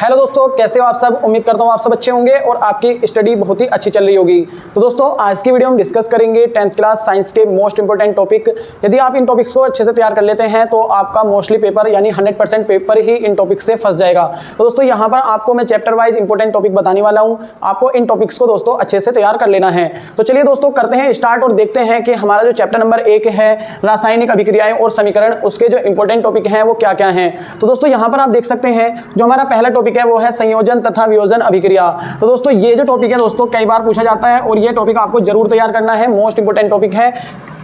Hello दोस्तों, कैसे हो आप सब। उम्मीद करता हूँ आप सब अच्छे होंगे और आपकी स्टडी बहुत ही अच्छी चल रही होगी। तो दोस्तों आज की वीडियो हम डिस्कस करेंगे 10th क्लास साइंस के मोस्ट इंपोर्टेंट टॉपिक। यदि आप इन टॉपिक्स को अच्छे से तैयार कर लेते हैं तो आपका मोस्टली पेपर यानी 100% पेपर ही इन टॉपिक से फंस जाएगा। तो दोस्तों यहाँ पर आपको मैं चैप्टर वाइज इंपॉर्टेंट टॉपिक बताने वाला हूँ, आपको इन टॉपिक्स को दोस्तों अच्छे से तैयार कर लेना है। तो चलिए दोस्तों करते हैं स्टार्ट और देखते हैं कि हमारा जो चैप्टर नंबर 1 है रासायनिक अभिक्रियाएं और समीकरण, उसके जो इंपॉर्टेंट टॉपिक हैं वो क्या क्या हैं। तो दोस्तों यहाँ पर आप देख सकते हैं जो हमारा पहला टॉपिक है वो है संयोजन तथा वियोजन अभिक्रिया। तो दोस्तों ये जो टॉपिक है दोस्तों कई बार पूछा जाता है और ये टॉपिक आपको जरूर तैयार करना है, मोस्ट इंपोर्टेंट टॉपिक है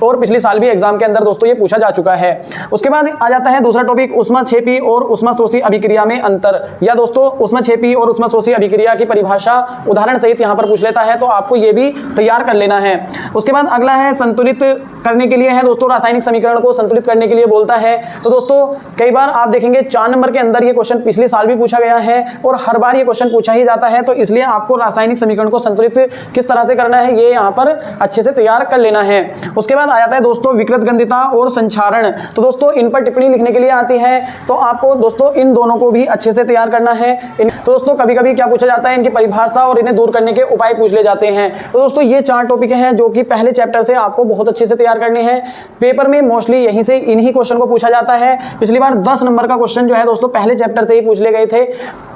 और पिछले साल भी एग्जाम के अंदर दोस्तों ये पूछा जा चुका है। उसके बाद आ जाता है दूसरा टॉपिक ऊष्माक्षेपी और ऊष्माशोषी अभिक्रिया में अंतर, या दोस्तों ऊष्माक्षेपी और ऊष्माशोषी अभिक्रिया की परिभाषा उदाहरण सहित यहाँ पर पूछ लेता है, तो आपको ये भी तैयार कर लेना है। उसके बाद अगला है संतुलित करने के लिए है दोस्तों, रासायनिक समीकरण को संतुलित करने के लिए बोलता है। तो दोस्तों कई बार आप देखेंगे 4 नंबर के अंदर ये क्वेश्चन पिछले साल भी पूछा गया है और हर बार ये क्वेश्चन पूछा ही जाता है, तो इसलिए आपको रासायनिक समीकरण को संतुलित किस तरह से करना है ये यहाँ पर अच्छे से तैयार कर लेना है। उसके बाद आ जाता है दोस्तों विकृत गंधिता और संक्षारण। तो दोस्तों इन पर टिप्पणी लिखने के लिए आती है, तो आपको दोस्तों इन दोनों को भी अच्छे से तैयार करना है। तो दोस्तों कभी कभी क्या पूछा जाता है, इनकी परिभाषा और इन्हें दूर करने के उपाय पूछ ले जाते हैं। तो दोस्तों ये 4 टॉपिक हैं जो कि पहले चैप्टर से आपको बहुत अच्छे से तैयार करने हैं। पेपर में मोस्टली यहीं से इन्हीं क्वेश्चन को पूछा जाता है। पिछली बार 10 नंबर का क्वेश्चन जो है दोस्तों पहले चैप्टर से ही पूछ ले गए थे।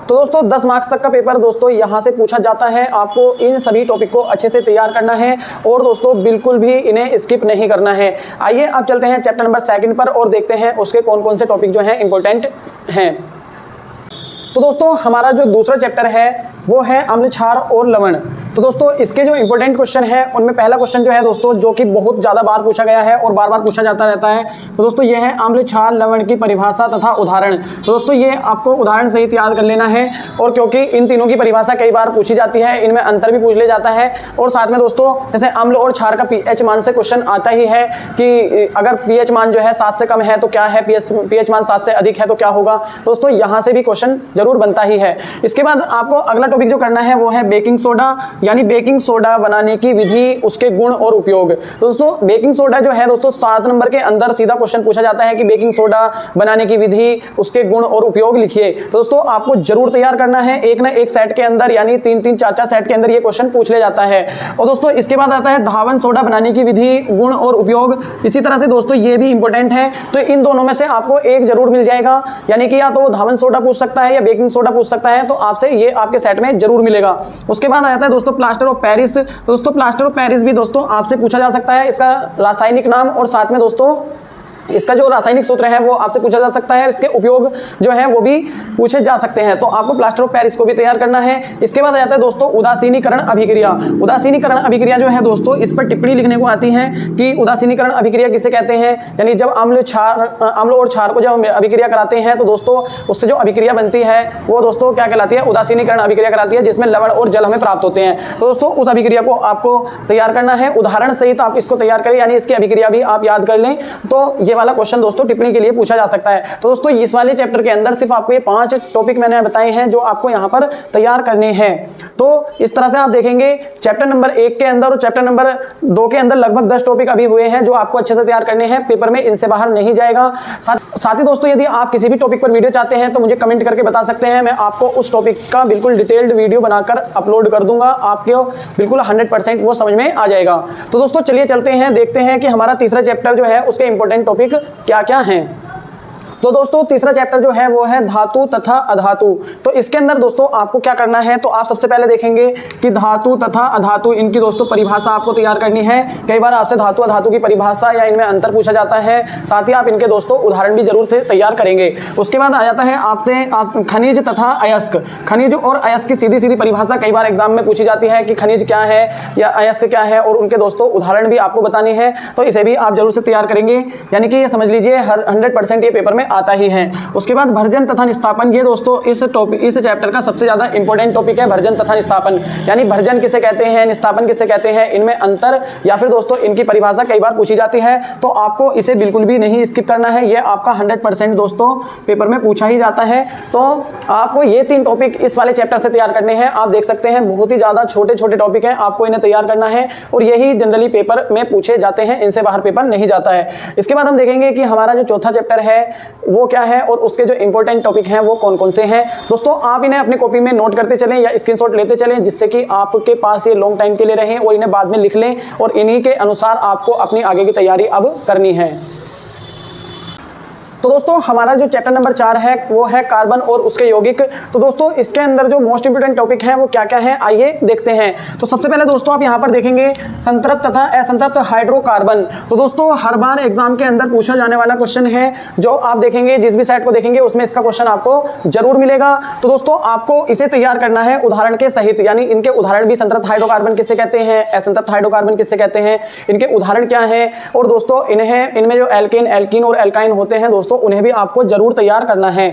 तो दोस्तों 10 मार्क्स तक का पेपर दोस्तों यहाँ से पूछा जाता है। आपको इन सभी टॉपिक को अच्छे से तैयार करना है और दोस्तों बिल्कुल भी इन्हें स्किप नहीं करना है। आइए अब चलते हैं चैप्टर नंबर 2 पर और देखते हैं उसके कौन कौन से टॉपिक जो हैं इंपॉर्टेंट हैं। तो दोस्तों हमारा जो दूसरा चैप्टर है वो है अम्ल, क्षार और लवण। तो दोस्तों इसके जो इंपॉर्टेंट क्वेश्चन है उनमें पहला क्वेश्चन जो है दोस्तों जो कि बहुत ज़्यादा बार पूछा गया है और बार बार पूछा जाता रहता है, तो दोस्तों ये है अम्ल, क्षार, लवण की परिभाषा तथा उदाहरण। तो दोस्तों ये आपको उदाहरण सहित याद कर लेना है, और क्योंकि इन तीनों की परिभाषा कई बार पूछी जाती है, इनमें अंतर भी पूछ ले जाता है। और साथ में दोस्तों जैसे अम्ल और क्षार का pH मान से क्वेश्चन आता ही है कि अगर pH मान जो है 7 से कम है तो क्या है, pH मान 7 से अधिक है तो क्या होगा। दोस्तों यहाँ से भी क्वेश्चन जरूर बनता ही है। इसके बाद आपको अगला टॉपिक जो करना है वो है बेकिंग सोडा, यानी बेकिंग सोडा बनाने की विधि, उसके गुण और उपयोग। तो दोस्तों बेकिंग सोडा जो है दोस्तों 7 नंबर के अंदर सीधा क्वेश्चन पूछा जाता है कि बेकिंग सोडा बनाने की विधि, उसके गुण और उपयोग लिखिए। तो दोस्तों आपको जरूर तैयार करना है, एक ना एक सेट के अंदर यानी 3-3, 4-4 सेट के अंदर ये क्वेश्चन पूछ ले जाता है। और दोस्तों इसके बाद आता है धावन सोडा बनाने की विधि, गुण और उपयोग। इसी तरह से दोस्तों ये भी इंपॉर्टेंट है, तो इन दोनों में से आपको एक जरूर मिल जाएगा, यानी कि या तो धावन सोडा पूछ सकता है या बेकिंग सोडा पूछ सकता है, तो आपसे ये आपके सेट में जरूर मिलेगा। उसके बाद आता है दोस्तों प्लास्टर ऑफ पेरिस। दोस्तों प्लास्टर ऑफ पेरिस भी दोस्तों आपसे पूछा जा सकता है, इसका रासायनिक नाम और साथ में दोस्तों इसका जो रासायनिक सूत्र है वो आपसे पूछा जा सकता है, इसके उपयोग जो है वो भी पूछे जा सकते हैं, तो आपको प्लास्टर ऑफ पेरिस को भी तैयार करना है। इसके बाद आ जाता है दोस्तों उदासीनीकरण अभिक्रिया। उदासीनीकरण अभिक्रिया जो है दोस्तों इस पर टिप्पणी लिखने को आती है कि उदासीनीकरण अभिक्रिया किसे कहते हैं, यानी जब अम्ल और क्षार को जब अभिक्रिया कराते हैं तो दोस्तों उससे जो अभिक्रिया बनती है वो दोस्तों क्या कहलाती है, उदासीनीकरण अभिक्रिया कराती है, जिसमें लवण और जल हमें प्राप्त होते हैं। तो दोस्तों उस अभिक्रिया को आपको तैयार करना है, उदाहरण सहित आप इसको तैयार करें, यानी इसकी अभिक्रिया भी आप याद कर लें, तो ये वाला क्वेश्चन दोस्तों टिप्पणी के लिए पूछा जा सकता है। तो दोस्तों इस वाले चैप्टर के अंदर सिर्फ आपको ये 5 टॉपिक मैंने बताए हैं जो आपको यहाँ पर तैयार करने हैं। तो इस तरह से आप देखेंगे चैप्टर नंबर 1 के अंदर और चैप्टर नंबर 2 के अंदर लगभग 10 टॉपिक अभी हुए हैं जो आपको अच्छे से तैयार करने हैं, पेपर में इनसे बाहर नहीं जाएगा। साथ ही दोस्तों यदि आप किसी भी टॉपिक पर वीडियो चाहते हैं तो मुझे कमेंट करके बता सकते हैं, मैं आपको उस टॉपिक का बिल्कुल डिटेल्ड वीडियो बनाकर अपलोड कर दूंगा, आपको बिल्कुल 100% वो समझ में आ जाएगा। तो दोस्तों चलिए चलते हैं, देखते हैं कि हमारा तीसरा चैप्टर जो है उसके इंपॉर्टेंट टॉपिक क्या क्या हैं। तो दोस्तों तीसरा चैप्टर जो है वो है धातु तथा अधातु। तो इसके अंदर दोस्तों आपको क्या करना है, तो आप सबसे पहले देखेंगे कि धातु तथा अधातु, इनकी दोस्तों परिभाषा आपको तैयार करनी है। कई बार आपसे धातु अधातु की परिभाषा या इनमें अंतर पूछा जाता है, साथ ही आप इनके दोस्तों उदाहरण भी जरूर तैयार करेंगे। उसके बाद आ जाता है आपसे खनिज तथा अयस्क। खनिज और अयस्क की सीधी सीधी परिभाषा कई बार एग्जाम में पूछी जाती है कि खनिज क्या है या अयस्क क्या है, और उनके दोस्तों उदाहरण भी आपको बताने हैं, तो इसे भी आप जरूर से तैयार करेंगे, यानी कि ये समझ लीजिए 100% ये पेपर में आता ही है। उसके बाद भर्जन तथा निस्तापन, ये दोस्तों इस चैप्टर का सबसे ज्यादा इंपॉर्टेंट टॉपिक है, भर्जन तथा निस्तापन, यानी भर्जन किसे कहते हैं, निस्तापन किसे कहते हैं, इनमें अंतर या फिर दोस्तों इनकी परिभाषा कई बार पूछी जाती है, तो आपको इसे बिल्कुल भी नहीं स्किप करना है, ये आपका 100% दोस्तों पेपर में पूछा ही जाता है। तो आपको ये 3 टॉपिक इस वाले चैप्टर से तैयार करने हैं। आप देख सकते हैं बहुत ही ज्यादा छोटे छोटे टॉपिक हैं, आपको इन्हें तैयार करना है और यही जनरली पेपर में पूछे जाते हैं, इनसे बाहर पेपर नहीं जाता है। इसके बाद हम देखेंगे कि हमारा जो चौथा चैप्टर है वो क्या है और उसके जो इंपॉर्टेंट टॉपिक हैं वो कौन कौन से हैं। दोस्तों आप इन्हें अपनी कॉपी में नोट करते चलें या स्क्रीनशॉट लेते चलें, जिससे कि आपके पास ये लॉन्ग टाइम के लिए रहें और इन्हें बाद में लिख लें और इन्हीं के अनुसार आपको अपनी आगे की तैयारी अब करनी है। तो दोस्तों हमारा जो चैप्टर नंबर 4 है वो है कार्बन और उसके यौगिक। तो दोस्तों इसके अंदर जो मोस्ट इंपोर्टेंट टॉपिक है वो क्या क्या है आइए देखते हैं। तो सबसे पहले दोस्तों आप यहाँ पर देखेंगे संतृप्त तथा असंतृप्त हाइड्रोकार्बन। तो दोस्तों हर बार एग्जाम के अंदर पूछा जाने वाला क्वेश्चन है, जो आप देखेंगे जिस भी साइट को देखेंगे उसमें इसका क्वेश्चन आपको जरूर मिलेगा। तो दोस्तों आपको इसे तैयार करना है उदाहरण के सहित, यानी इनके उदाहरण भी संतृप्त हाइड्रोकार्बन किससे कहते हैं, असंतृप्त हाइड्रोकार्बन किससे कहते हैं, इनके उदाहरण क्या है, और दोस्तों इनमें जो एल्केन एल्कीन और एल्काइन होते हैं दोस्तों उन्हें भी आपको जरूर तैयार करना है।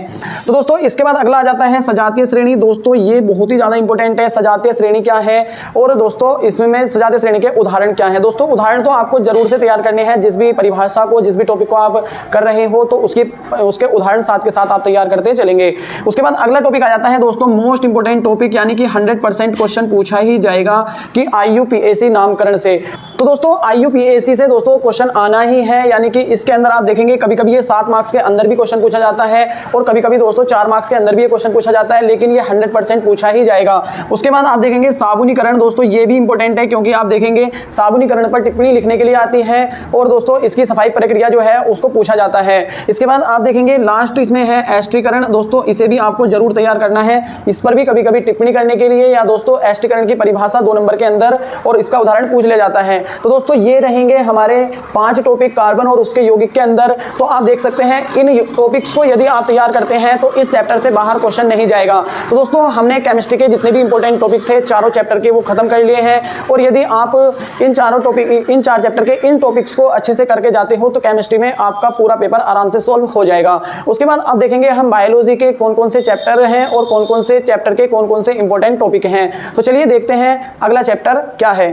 तो दोस्तों इसके बाद अगला आ जाता है सजातीय श्रेणी। दोस्तों ये बहुत ही ज्यादा इंपॉर्टेंट है, सजातीय श्रेणी क्या है और दोस्तों इसमें सजातीय श्रेणी के उदाहरण क्या है। दोस्तों उदाहरण तो आपको जरूर से तैयार करने हैं, जिस भी परिभाषा को जिस भी टॉपिक को आप कर रहे हो तो उसके उदाहरण साथ के साथ आप तैयार करते चलेंगे। उसके बाद अगला टॉपिक आ जाता है दोस्तों मोस्ट इंपोर्टेंट टॉपिक, यानी कि 100% क्वेश्चन पूछा ही जाएगा कि IUPAC नामकरण से। तो दोस्तों IUPAC से दोस्तों क्वेश्चन आना ही है, यानी कि इसके अंदर आप देखेंगे कभी कभी ये 7 मार्क्स के अंदर भी क्वेश्चन पूछा जाता है और कभी कभी दोस्तों 4 मार्क्स के अंदर भी ये क्वेश्चन पूछा जाता है, लेकिन ये 100% पूछा ही जाएगा। उसके बाद आप देखेंगे साबुनीकरण। दोस्तों ये भी इंपॉर्टेंट है, क्योंकि आप देखेंगे साबुनीकरण पर टिप्पणी लिखने के लिए आती है और दोस्तों इसकी सफाई प्रक्रिया जो है उसको पूछा जाता है। इसके बाद आप देखेंगे लास्ट इसमें है एस्ट्रीकरण। दोस्तों इसे भी आपको जरूर तैयार करना है, इस पर भी कभी कभी टिप्पणी करने के लिए या दोस्तों एस्ट्रीकरण की परिभाषा 2 नंबर के अंदर और इसका उदाहरण पूछ लिया जाता है। तो दोस्तों ये रहेंगे हमारे 5 टॉपिक कार्बन और उसके यौगिक के अंदर। तो आप देख सकते हैं इन टॉपिक्स को यदि आप तैयार करते हैं तो इस चैप्टर से बाहर क्वेश्चन नहीं जाएगा। तो दोस्तों हमने केमिस्ट्री के जितने भी इंपॉर्टेंट टॉपिक थे चारों चैप्टर के वो खत्म कर लिए हैं, और यदि आप इन 4 चैप्टर के इन टॉपिक्स को अच्छे से करके जाते हो तो केमिस्ट्री में आपका पूरा पेपर आराम से सॉल्व हो जाएगा। उसके बाद आप देखेंगे हम बायोलॉजी के कौन कौन से चैप्टर हैं और कौन कौन से चैप्टर के कौन कौन से इंपॉर्टेंट टॉपिक हैं। तो चलिए देखते हैं अगला चैप्टर क्या है।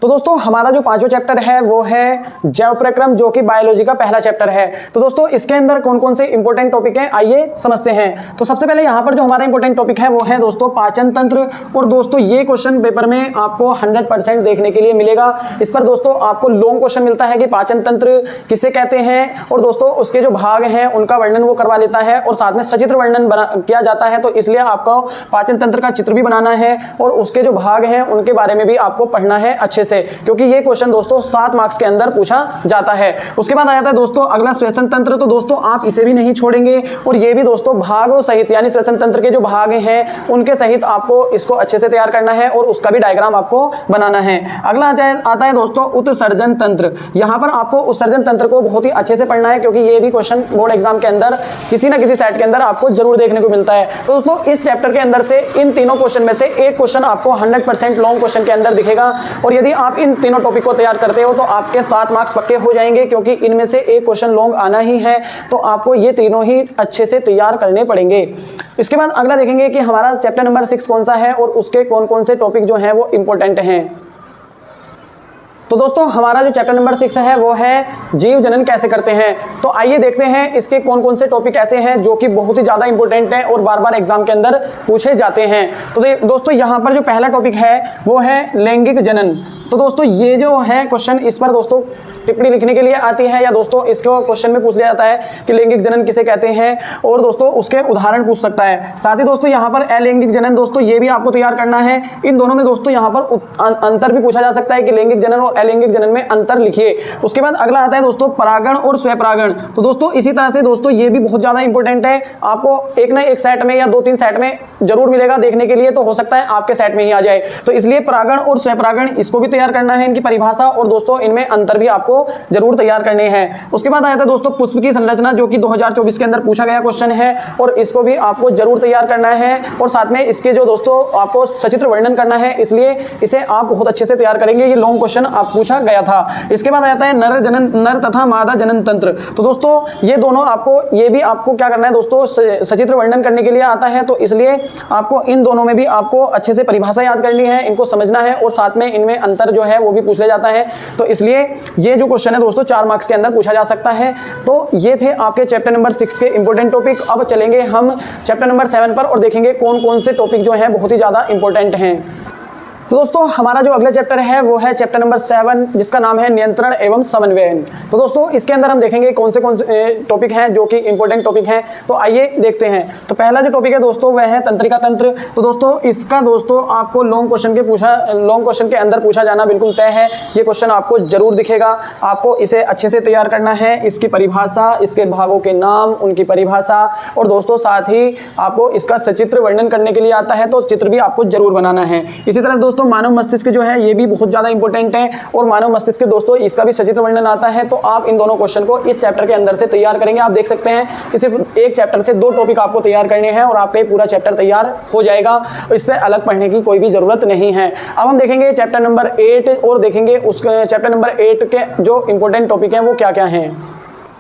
तो दोस्तों हमारा जो 5वां चैप्टर है वो है जैव प्रक्रम, जो कि बायोलॉजी का पहला चैप्टर है। तो दोस्तों इसके अंदर कौन कौन से इंपॉर्टेंट टॉपिक हैं आइए समझते हैं। तो सबसे पहले यहाँ पर जो हमारा इंपॉर्टेंट टॉपिक है वो है दोस्तों पाचन तंत्र। और दोस्तों ये क्वेश्चन पेपर में आपको 100% देखने के लिए मिलेगा। इस पर दोस्तों आपको लॉन्ग क्वेश्चन मिलता है कि पाचन तंत्र किसे कहते हैं, और दोस्तों उसके जो भाग हैं उनका वर्णन वो करवा लेता है और साथ में सचित्र वर्णन किया जाता है। तो इसलिए आपको पाचन तंत्र का चित्र भी बनाना है और उसके जो भाग हैं उनके बारे में भी आपको पढ़ना है अच्छे से, क्योंकि ये क्वेश्चन दोस्तों 7 मार्क्स के अंदर पूछा जाता है। उसके बाद आ जाता है दोस्तों अगला श्वसन तंत्र। तो दोस्तों आप इसे भी नहीं छोड़ेंगे और ये भी दोस्तों भागों सहित, यानी श्वसन तंत्र के जो भाग हैं उनके सहित आपको इसको अच्छे से तैयार करना है और उसका भी डायग्राम आपको बनाना है। अगला आता है दोस्तों उत्सर्जन तंत्र। यहाँ पर आपको उत्सर्जन तंत्र को बहुत ही अच्छे से पढ़ना है, क्योंकि ये भी क्वेश्चन बोर्ड एग्जाम के अंदर किसी ना किसी सेट के अंदर आपको जरूर देखने को मिलता है। तो दोस्तों इस चैप्टर के अंदर से इन तीनों क्वेश्चन में से एक क्वेश्चन आपको 100% लॉन्ग क्वेश्चन के अंदर दिखेगा, और यदि आप इन तीनों टॉपिक को तैयार करते हो तो आपके 7 मार्क्स पक्के हो जाएंगे, क्योंकि इनमें से एक क्वेश्चन लॉन्ग आना ही है। तो आपको ये तीनों ही अच्छे से तैयार करने पड़ेंगे। इसके बाद अगला देखेंगे कि हमारा चैप्टर नंबर 6 कौन सा है और उसके कौन कौन से टॉपिक जो हैं वो इंपॉर्टेंट हैं। तो दोस्तों हमारा जो चैप्टर नंबर 6 है वो है जीव जनन कैसे करते हैं। तो आइए देखते हैं इसके कौन कौन से टॉपिक ऐसे हैं जो कि बहुत ही ज़्यादा इंपॉर्टेंट हैं और बार बार एग्जाम के अंदर पूछे जाते हैं। तो दोस्तों यहाँ पर जो पहला टॉपिक है वो है लैंगिक जनन। तो दोस्तों ये जो है क्वेश्चन, इस पर दोस्तों टिप्पणी लिखने के लिए आती है, या दोस्तों इसको क्वेश्चन में पूछ लिया जाता है कि लैंगिक जनन किसे कहते हैं, और दोस्तों उसके उदाहरण पूछ सकता है। साथ ही दोस्तों यहाँ पर अलैंगिक जनन, दोस्तों ये भी आपको तैयार करना है। इन दोनों में दोस्तों यहाँ पर अंतर भी पूछा जा सकता है कि लैंगिक जनन और अलैंगिक जनन में अंतर लिखिए। उसके बाद अगला आता है दोस्तों परागण और स्वपरागण। तो दोस्तों इसी तरह से दोस्तों ये भी बहुत ज़्यादा इंपॉर्टेंट है, आपको एक ना एक सेट में या 2-3 सेट में जरूर मिलेगा देखने के लिए, तो हो सकता है आपके सेट में ही आ जाए। तो इसलिए परागण और स्वपरागण इसको भी तैयार करना है, इनकी परिभाषा, और दोस्तों इनमें अंतर भी आपको जरूर तैयार करने हैं। उसके बाद आया था दोस्तों पुष्प की संरचना, जो कि 2024 के अंदर पूछा गया क्वेश्चन है, और इसको भी आपको जरूर तैयार करना है, और साथ में इसके जो दोस्तों आपको सचित्र वर्णन करना है, इसलिए इसे आप बहुत अच्छे से तैयार करेंगे। ये लॉन्ग क्वेश्चन आप पूछा गया था। इसके बाद आता है नर तथा मादा जनन तंत्र। तो दोस्तों ये दोनों आपको, ये भी आपको क्या करना है दोस्तों, सचित्र वर्णन करने के लिए आता है। तो इसलिए आपको इन दोनों में भी आपको अच्छे से परिभाषा याद करनी है, इनको समझना है, और साथ में इनमें अंतर जो है वो भी पूछ लिया जाता है। तो इसलिए ये जो क्वेश्चन है दोस्तों 4 मार्क्स के अंदर पूछा जा सकता है। तो ये थे आपके चैप्टर नंबर 6 के इंपॉर्टेंट टॉपिक। अब चलेंगे हम चैप्टर नंबर 7 पर और देखेंगे कौन कौन से टॉपिक जो हैं बहुत ही ज़्यादा इंपॉर्टेंट हैं। तो दोस्तों हमारा जो अगला चैप्टर है वो है चैप्टर नंबर 7, जिसका नाम है नियंत्रण एवं समन्वयन। तो दोस्तों इसके अंदर हम देखेंगे कौन से टॉपिक हैं जो कि इंपॉर्टेंट टॉपिक हैं। तो आइए देखते हैं। तो पहला जो टॉपिक है दोस्तों वह है तंत्रिका तंत्र। तो दोस्तों इसका दोस्तों आपको लॉन्ग क्वेश्चन के अंदर पूछा जाना बिल्कुल तय है। ये क्वेश्चन आपको जरूर दिखेगा। आपको इसे अच्छे से तैयार करना है। इसकी परिभाषा, इसके भागों के नाम, उनकी परिभाषा, और दोस्तों साथ ही आपको इसका सचित्र वर्णन करने के लिए आता है तो चित्र भी आपको जरूर बनाना है। इसी तरह दोस्तों मानव मस्तिष्क जो है ये भी बहुत ज्यादा इंपॉर्टेंट है, और मानव मस्तिष्क के दोस्तों इसका भी सचित्र वर्णन आता है। तो आप इन दोनों क्वेश्चन को इस चैप्टर के अंदर से तैयार करेंगे। आप देख सकते हैं कि सिर्फ एक चैप्टर से 2 टॉपिक आपको तैयार करने हैं और आपका पूरा चैप्टर तैयार हो जाएगा। इससे अलग पढ़ने की कोई भी जरूरत नहीं है। अब हम देखेंगे चैप्टर नंबर 8 और देखेंगे उस चैप्टर नंबर 8 के जो इंपॉर्टेंट टॉपिक हैं वो क्या क्या हैं।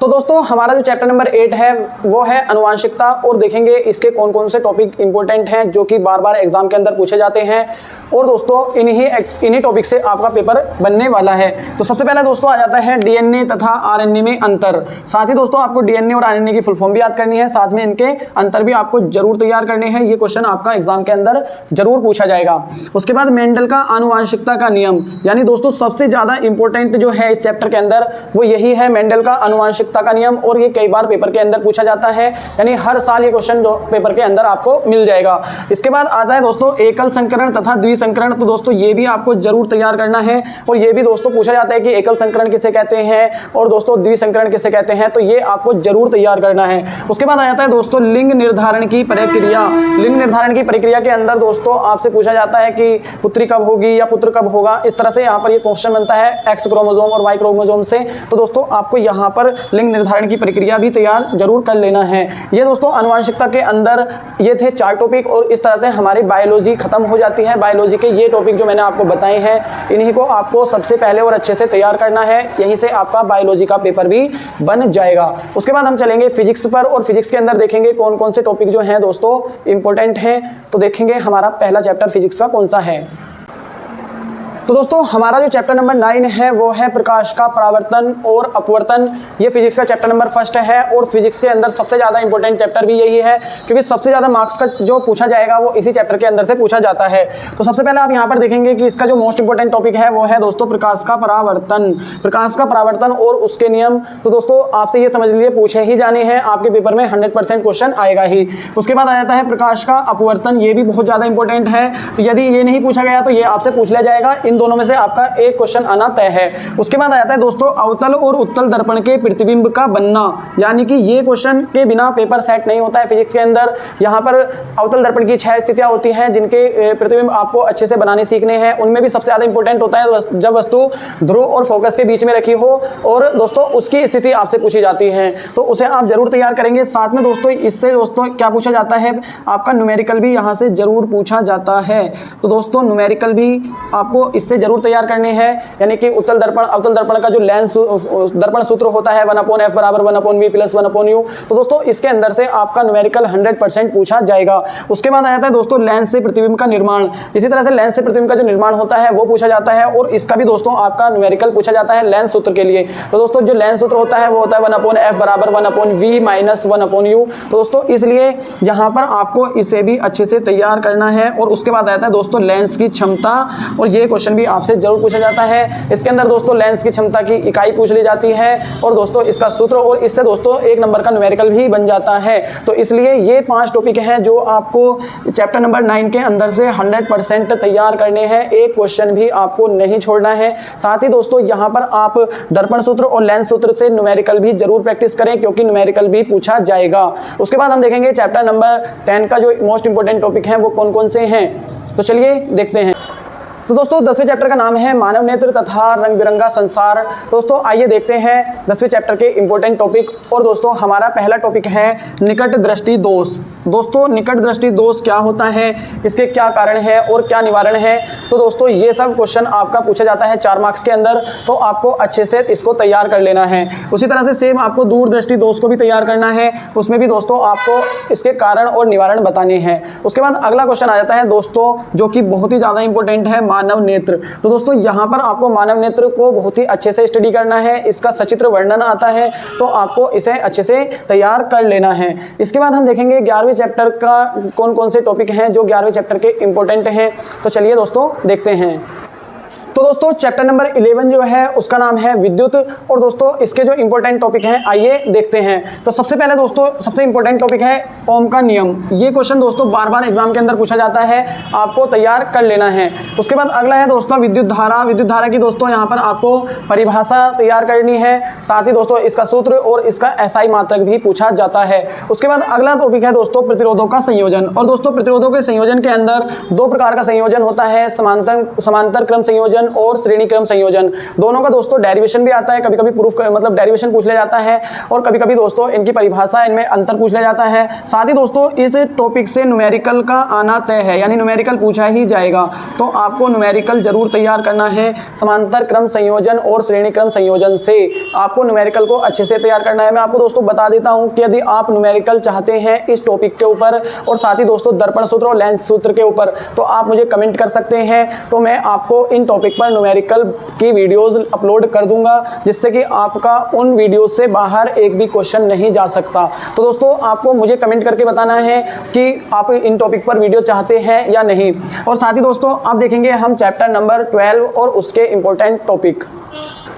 तो दोस्तों हमारा जो चैप्टर नंबर 8 है वो है आनुवंशिकता, और देखेंगे इसके कौन कौन से टॉपिक इंपॉर्टेंट हैं जो कि बार बार एग्जाम के अंदर पूछे जाते हैं, और दोस्तों इन्हीं टॉपिक से आपका पेपर बनने वाला है। तो सबसे पहले दोस्तों आ जाता है डीएनए तथा आरएनए में अंतर। साथ ही दोस्तों आपको डीएनए और आरएनए की फुल फॉर्म भी याद करनी है, साथ में इनके अंतर भी आपको जरूर तैयार करने हैं। ये क्वेश्चन आपका एग्जाम के अंदर जरूर पूछा जाएगा। उसके बाद मेंडल का आनुवंशिकता का नियम, यानी दोस्तों सबसे ज्यादा इंपॉर्टेंट जो है इस चैप्टर के अंदर वो यही है मेंडल का आनुवंशिकता का नियम, और ये कई बार पेपर के अंदर पूछा जाता है, यानी हर साल ये क्वेश्चन पेपर के अंदर आपको मिल जाएगा। इसके बाद आता है दोस्तों एकल संकरण तथा द्विसंकरण। तो दोस्तों ये भी आपको जरूर तैयार करना है, और ये भी दोस्तों पूछा जाता है कि एकल संकरण किसे कहते हैं और दोस्तों द्विसंकरण किसे कहते हैं, तो ये आपको जरूर तैयार करना है। उसके बाद आ जाता है दोस्तों लिंग निर्धारण की प्रक्रिया। लिंग निर्धारण की प्रक्रिया के अंदर दोस्तों आपसे पूछा जाता है कि पुत्री कब होगी या पुत्र कब होगा। इस तरह से यहाँ पर ये क्वेश्चन बनता है एक्स क्रोमोसोम और वाई क्रोमोसोम से। तो दोस्तों आपको यहाँ पर लिंग निर्धारण की प्रक्रिया भी तैयार जरूर कर लेना है। ये दोस्तों आनुवंशिकता के अंदर ये थे 4 टॉपिक, और इस तरह से हमारी बायोलॉजी खत्म हो जाती है। बायोलॉजी के ये टॉपिक जो मैंने आपको बताए हैं इन्हीं को आपको सबसे पहले और अच्छे से तैयार करना है। यहीं से आपका बायोलॉजी का पेपर भी बन जाएगा। उसके बाद हम चलेंगे फिजिक्स पर, और फिजिक्स के अंदर देखेंगे कौन कौन से टॉपिक जो हैं दोस्तों इंपॉर्टेंट हैं। तो देखेंगे हमारा पहला चैप्टर फिजिक्स का कौन सा है। तो दोस्तों हमारा जो चैप्टर नंबर 9 है वो है प्रकाश का परावर्तन और अपवर्तन। ये फिजिक्स का चैप्टर नंबर 1 है, और फिजिक्स के अंदर सबसे ज़्यादा इंपॉर्टेंट चैप्टर भी यही है, क्योंकि सबसे ज़्यादा मार्क्स का जो पूछा जाएगा वो इसी चैप्टर के अंदर से पूछा जाता है। तो सबसे पहले आप यहाँ पर देखेंगे कि इसका जो मोस्ट इंपॉर्टेंट टॉपिक है वो है दोस्तों प्रकाश का परावर्तन। प्रकाश का परावर्तन और उसके नियम। तो दोस्तों आपसे ये समझ लीजिए पूछे ही जाने हैं, आपके पेपर में 100% क्वेश्चन आएगा ही। उसके बाद आ जाता है प्रकाश का अपवर्तन। ये भी बहुत ज़्यादा इंपॉर्टेंट है, तो यदि ये नहीं पूछा गया तो ये आपसे पूछ लिया जाएगा। इन दोनों में से आपका एक क्वेश्चन आना तय है। उसके बाद आ जाता है दोस्तों अवतल और उत्तल दर्पण के प्रतिबिंब का बनना, यानी कि ये क्वेश्चन के बिना पेपर सेट नहीं होता है फिजिक्स के अंदर। यहाँ पर अवतल दर्पण की 6 स्थितियां होती हैं जिनके प्रतिबिंब आपको अच्छे से बनाने सीखने हैं। उनमें भी सबसे ज्यादा इंपॉर्टेंट होता है जब वस्तु ध्रुव और फोकस के बीच में रखी हो और दोस्तों उसकी स्थिति आपसे पूछी जाती है, तो उसे आप जरूर तैयार करेंगे। साथ में दोस्तों इससे दोस्तों क्या पूछा जाता है, आपका न्यूमेरिकल भी यहाँ से जरूर पूछा जाता है। तो दोस्तों न्यूमेरिकल भी आपको इससे जरूर तैयार करने हैं, यानी कि उत्तल दर्पण अवतल दर्पण का जो लेंस दर्पण सूत्र होता है 1/f बराबर 1/v प्लस 1/u। तो दोस्तों इसके अंदर से आपका न्यूमेरिकल 100% पूछा जाएगा। उसके बाद आ जाता है दोस्तों लेंस से प्रतिबिंब का निर्माण। इसी तरह से लेंस से प्रतिबिंब का जो निर्माण होता है वो पूछा जाता है, और इसका भी दोस्तों आपका न्यूमेरिकल पूछा जाता है लेंस सूत्र के लिए। तो दोस्तों जो लेंस सूत्र होता है वो होता है 1/f बराबर 1/v माइनस 1/u। तो दोस्तों इसलिए यहाँ पर आपको इसे भी अच्छे से तैयार करना है। और उसके बाद आता है दोस्तों लेंस की क्षमता, और ये क्वेश्चन भी आपसे जरूर पूछा जाता है। इसके अंदर दोस्तों लेंस की क्षमता की इकाई पूछ ली जाती है, और दोस्तों इसका सूत्र, और इससे दोस्तों 1 नंबर का न्यूमेरिकल भी बन जाता है। तो इसलिए ये 5 टॉपिक हैं जो आपको चैप्टर नंबर 9 के अंदर से 100% तैयार करने हैं। एक क्वेश्चन भी आपको नहीं छोड़ना है। साथ ही दोस्तों यहाँ पर आप दर्पण सूत्र और लेंस सूत्र से न्यूमेरिकल भी जरूर प्रैक्टिस करें, क्योंकि न्यूमेरिकल भी पूछा जाएगा। उसके बाद हम देखेंगे चैप्टर नंबर 10 का जो मोस्ट इंपोर्टेंट टॉपिक है वो कौन कौन से हैं। तो चलिए देखते हैं। तो दोस्तों 10वें चैप्टर का नाम है मानव नेत्र तथा रंग बिरंगा संसार। दोस्तों आइए देखते हैं 10वें चैप्टर के इंपॉर्टेंट टॉपिक। और दोस्तों हमारा पहला टॉपिक है निकट दृष्टि दोष। दोस्तों निकट दृष्टि दोष क्या होता है, इसके क्या कारण है और क्या निवारण है। तो दोस्तों ये सब क्वेश्चन आपका पूछा जाता है 4 मार्क्स के अंदर, तो आपको अच्छे से इसको तैयार कर लेना है। उसी तरह से सेम आपको दूर दृष्टि दोष को भी तैयार करना है, उसमें भी दोस्तों आपको इसके कारण और निवारण बताने हैं। उसके बाद अगला क्वेश्चन आ जाता है दोस्तों जो कि बहुत ही ज़्यादा इंपॉर्टेंट है मानव नेत्र। तो दोस्तों यहाँ पर आपको मानव नेत्र को बहुत ही अच्छे से स्टडी करना है, इसका सचित्र वर्णन आता है तो आपको इसे अच्छे से तैयार कर लेना है। इसके बाद हम देखेंगे 11वें चैप्टर का कौन कौन से टॉपिक हैं जो 11वें चैप्टर के इंपॉर्टेंट हैं। तो चलिए दोस्तों देखते हैं। तो दोस्तों चैप्टर नंबर 11 जो है उसका नाम है विद्युत, और दोस्तों इसके जो इंपॉर्टेंट टॉपिक हैं आइए देखते हैं। तो सबसे पहले दोस्तों सबसे इंपॉर्टेंट टॉपिक है ओम का नियम। ये क्वेश्चन दोस्तों बार बार एग्जाम के अंदर पूछा जाता है, आपको तैयार कर लेना है। उसके बाद अगला है दोस्तों विद्युत धारा। विद्युत धारा की दोस्तों यहाँ पर आपको परिभाषा तैयार करनी है, साथ ही दोस्तों इसका सूत्र और इसका SI मात्रक भी पूछा जाता है। उसके बाद अगला टॉपिक है दोस्तों प्रतिरोधों का संयोजन। और दोस्तों प्रतिरोधों के संयोजन के अंदर दो प्रकार का संयोजन होता है, समांतर क्रम संयोजन और श्रेणी क्रम संयोजन। दोनों का दोस्तों डेरिवेशन भी आता है, कभी कभी प्रूफ मतलब डेरिवेशन पूछ लिया जाता है, और कभी कभी दोस्तों इनकी परिभाषा इनमें अंतर पूछ लिया जाता है। साथ ही दोस्तों इस टॉपिक से न्यूमेरिकल का आना तय है, यानी न्यूमेरिकल पूछा ही जाएगा, तो आपको न्यूमेरिकल जरूर तैयार करना है। समांतर क्रम संयोजन और श्रेणी क्रम संयोजन से आपको न्यूमेरिकल को अच्छे से तैयार करना है। मैं आपको दोस्तों बता देता हूं कि यदि आप न्यूमेरिकल चाहते हैं इस टॉपिक के ऊपर और साथ ही दोस्तों दर्पण सूत्र और लेंस सूत्र के ऊपर, तो आप मुझे कमेंट कर सकते हैं, तो मैं आपको इन टॉपिक पर न्यूमेरिकल की वीडियोस अपलोड कर दूंगा, जिससे कि आपका उन वीडियोस से बाहर एक भी क्वेश्चन नहीं जा सकता। तो दोस्तों आपको मुझे कमेंट करके बताना है कि आप इन टॉपिक पर वीडियो चाहते हैं या नहीं। और साथ ही दोस्तों आप देखेंगे हम चैप्टर नंबर 12 और उसके इंपॉर्टेंट टॉपिक।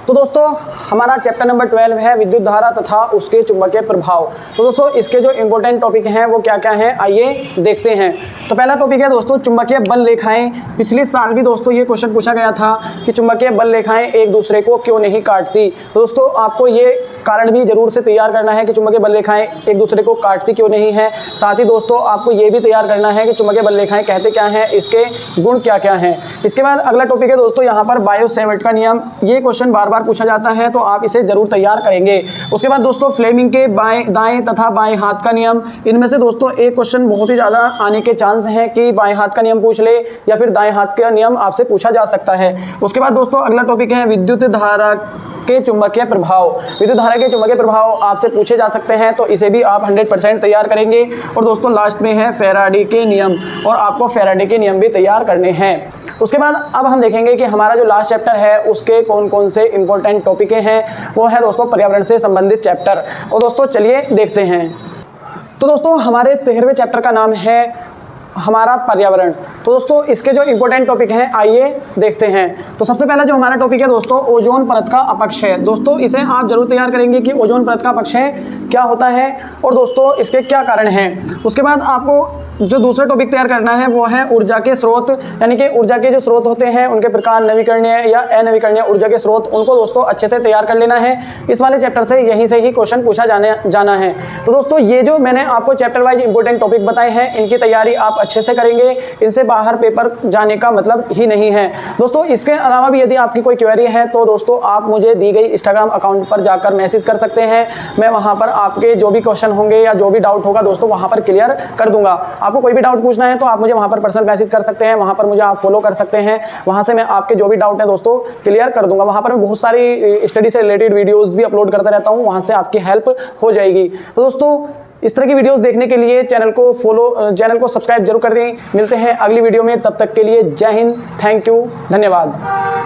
तो दोस्तों हमारा चैप्टर नंबर 12 है विद्युत धारा तथा उसके चुंबकीय प्रभाव। तो दोस्तों इसके जो इंपॉर्टेंट टॉपिक हैं वो क्या क्या हैं आइए देखते हैं। तो पहला टॉपिक है दोस्तों चुंबकीय बल रेखाएं। पिछले साल भी दोस्तों ये क्वेश्चन पूछा गया था कि चुंबकीय बल रेखाएं एक दूसरे को क्यों नहीं काटती। तो दोस्तों आपको ये कारण भी जरूर से तैयार करना है कि चुंबकीय बल रेखाएं एक दूसरे को काटती क्यों नहीं है। साथ ही दोस्तों आपको ये भी तैयार करना है कि चुंबकीय बल रेखाएं कहते क्या हैं, इसके गुण क्या क्या हैं। इसके बाद अगला टॉपिक है दोस्तों यहाँ पर बायो-सैवर्ट का नियम। ये क्वेश्चन बार बार पूछा जाता है, तो आप इसे जरूर तैयार करेंगे। उसके बाद दोस्तों फ्लेमिंग के दाएं तथा बाएं हाथ का नियम। इनमें से दोस्तों एक क्वेश्चन बहुत ही ज्यादा आने के चांस है कि बाएं हाथ का नियम पूछ ले या फिर दाएं हाथ का नियम आपसे पूछा जा सकता है। उसके बाद दोस्तों अगला टॉपिक है विद्युत धारा के चुंबकीय प्रभाव। विद्युत धारा के चुंबकीय प्रभाव आपसे पूछे जा सकते हैं, तो इसे भी आप 100% तैयार करेंगे। और दोस्तों लास्ट में है फैराडे के नियम, और आपको फैराडे के नियम भी तैयार करने हैं। उसके बाद अब हम देखेंगे कि हमारा जो लास्ट चैप्टर है उसके कौन कौन से इंपॉर्टेंट टॉपिक हैं। वो है दोस्तों पर्यावरण से संबंधित चैप्टर। और दोस्तों चलिए देखते हैं। तो दोस्तों हमारे 13वें चैप्टर का नाम है हमारा पर्यावरण। तो दोस्तों इसके जो इंपॉर्टेंट टॉपिक हैं आइए देखते हैं। तो सबसे पहला जो हमारा टॉपिक है दोस्तों ओजोन परत का अपक्षय। दोस्तों इसे आप जरूर तैयार करेंगे कि ओजोन परत का अपक्षय क्या होता है और दोस्तों इसके क्या कारण हैं। उसके बाद आपको जो दूसरा टॉपिक तैयार करना है वो है ऊर्जा के स्रोत, यानी कि ऊर्जा के जो स्रोत होते हैं उनके प्रकार, नवीकरणीय या अनवीकरणीय ऊर्जा के स्रोत, उनको दोस्तों अच्छे से तैयार कर लेना है। इस वाले चैप्टर से यहीं से ही क्वेश्चन पूछा जाना है। तो दोस्तों ये जो मैंने आपको चैप्टर वाइज इंपॉर्टेंट टॉपिक बताए हैं, इनकी तैयारी आप अच्छे से करेंगे, इनसे बाहर पेपर जाने का मतलब ही नहीं है। दोस्तों इसके अलावा भी यदि आपकी कोई क्वेरी है तो दोस्तों आप मुझे दी गई इंस्टाग्राम अकाउंट पर जाकर मैसेज कर सकते हैं। मैं वहाँ पर आपके जो भी क्वेश्चन होंगे या जो भी डाउट होगा दोस्तों वहाँ पर क्लियर कर दूंगा। आपको कोई भी डाउट पूछना है तो आप मुझे वहाँ पर पर्सनल मैसेज कर सकते हैं, वहाँ पर मुझे आप फॉलो कर सकते हैं। वहाँ से मैं आपके जो भी डाउट है दोस्तों क्लियर कर दूंगा। वहाँ पर मैं बहुत सारी स्टडी से रिलेटेड वीडियोस भी अपलोड करता रहता हूँ, वहाँ से आपकी हेल्प हो जाएगी। तो दोस्तों इस तरह की वीडियोस देखने के लिए चैनल को सब्सक्राइब जरूर कर दें। मिलते हैं अगली वीडियो में, तब तक के लिए जय हिंद, थैंक यू, धन्यवाद।